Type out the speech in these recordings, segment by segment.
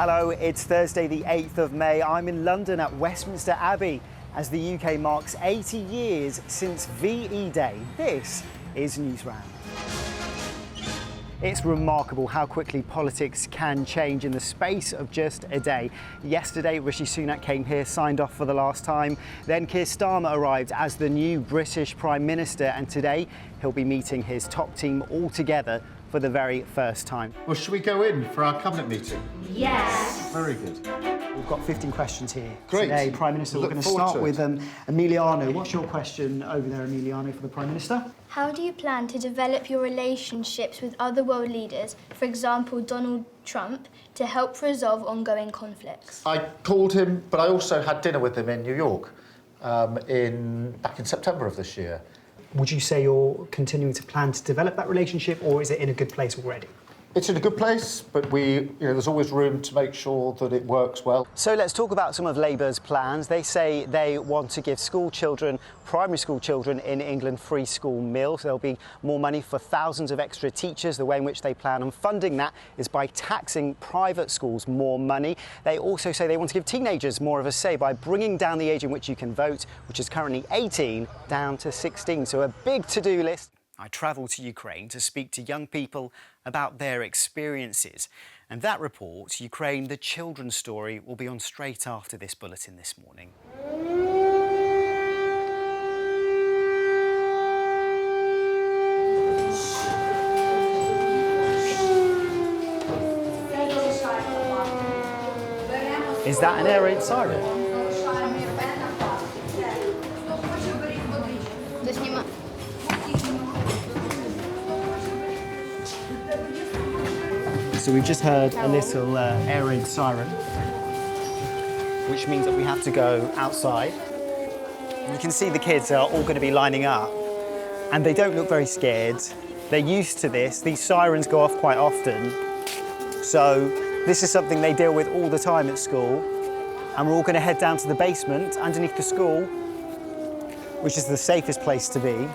Hello, it's Thursday the 8th of May. I'm in London at Westminster Abbey as the UK marks 80 years since VE Day. This is Newsround. It's remarkable how quickly politics can change in the space of just a day. Yesterday, Rishi Sunak came here, signed off for the last time. Then Keir Starmer arrived as the new British Prime Minister, and today he'll be meeting his top team all together for the very first time. Well, should we go in for our cabinet meeting? Yes. Very good. We've got 15 questions here Great. today, Prime Minister. We're going to start with Emiliano. What's your question over there, Emiliano, for the Prime Minister? How do you plan to develop your relationships with other world leaders, for example Donald Trump, to help resolve ongoing conflicts? I called him, but I also had dinner with him in New York back in September of this year. Would you say you're continuing to plan to develop that relationship, or is it in a good place already? It's in a good place, but there's always room to make sure that it works well. So let's talk about some of Labour's plans. They say they want to give school children, primary school children in England, free school meals. There'll be more money for thousands of extra teachers. The way in which they plan on funding that is by taxing private schools more money. They also say they want to give teenagers more of a say by bringing down the age in which you can vote, which is currently 18, down to 16. So a big to-do list. I travelled to Ukraine to speak to young people about their experiences. And that report, Ukraine, the children's story, will be on straight after this bulletin this morning. Is that an air raid siren? So we've just heard a little air raid siren, which means that we have to go outside. You can see the kids are all going to be lining up, and they don't look very scared. They're used to this. These sirens go off quite often. So this is something they deal with all the time at school. And we're all going to head down to the basement underneath the school, which is the safest place to be.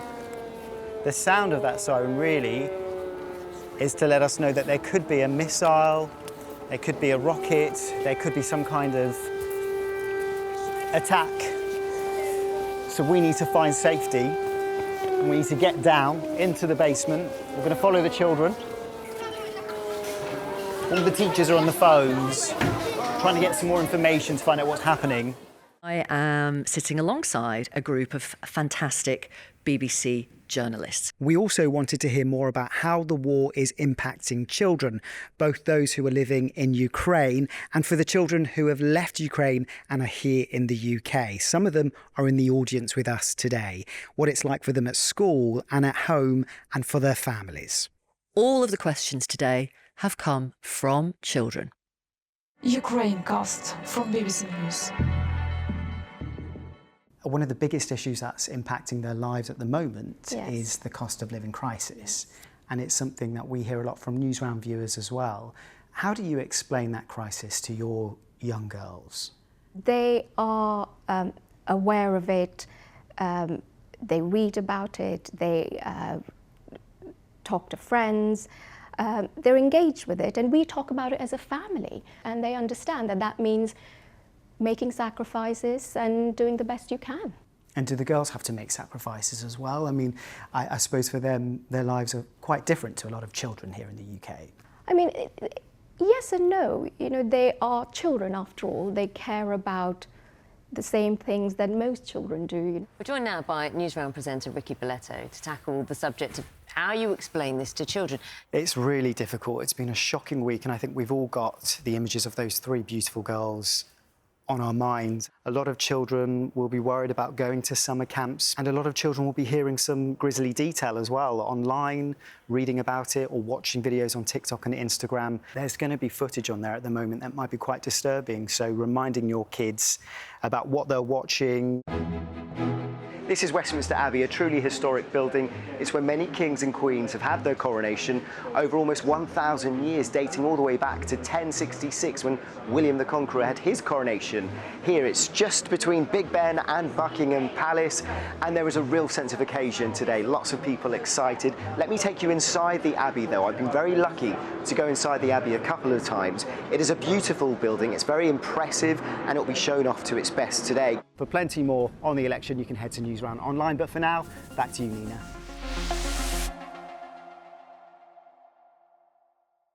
The sound of that siren really is to let us know that there could be a missile, there could be a rocket, there could be some kind of attack. So we need to find safety, and we need to get down into the basement. We're going to follow the children. All the teachers are on the phones, trying to get some more information to find out what's happening. I am sitting alongside a group of fantastic BBC journalists. We also wanted to hear more about how the war is impacting children, both those who are living in Ukraine and for the children who have left Ukraine and are here in the UK. Some of them are in the audience with us today. What it's like for them at school and at home and for their families. All of the questions today have come from children. Ukraine cast from BBC News. One of the biggest issues that's impacting their lives at the moment Yes. is the cost of living crisis. And it's something that we hear a lot from Newsround viewers as well. How do you explain that crisis to your young girls? They are aware of it, they read about it, they talk to friends, they're engaged with it, and we talk about it as a family, and they understand that that means making sacrifices and doing the best you can. And do the girls have to make sacrifices as well? I mean, I suppose for them, their lives are quite different to a lot of children here in the UK. I mean, yes and no. You know, they are children after all. They care about the same things that most children do. We're joined now by Newsround presenter Ricky Boleto to tackle the subject of how you explain this to children. It's really difficult. It's been a shocking week, and I think we've all got the images of those three beautiful girls on our minds. A lot of children will be worried about going to summer camps, and a lot of children will be hearing some grisly detail as well online, reading about it or watching videos on TikTok and Instagram. There's going to be footage on there at the moment that might be quite disturbing, so reminding your kids about what they're watching. This is Westminster Abbey, a truly historic building. It's where many kings and queens have had their coronation over almost 1,000 years, dating all the way back to 1066 when William the Conqueror had his coronation. Here it's just between Big Ben and Buckingham Palace, and there is a real sense of occasion today. Lots of people excited. Let me take you inside the Abbey though. I've been very lucky to go inside the Abbey a couple of times. It is a beautiful building, it's very impressive, and it will be shown off to its best today. For plenty more on the election, you can head to Newsround online, but for now, back to you, Nina.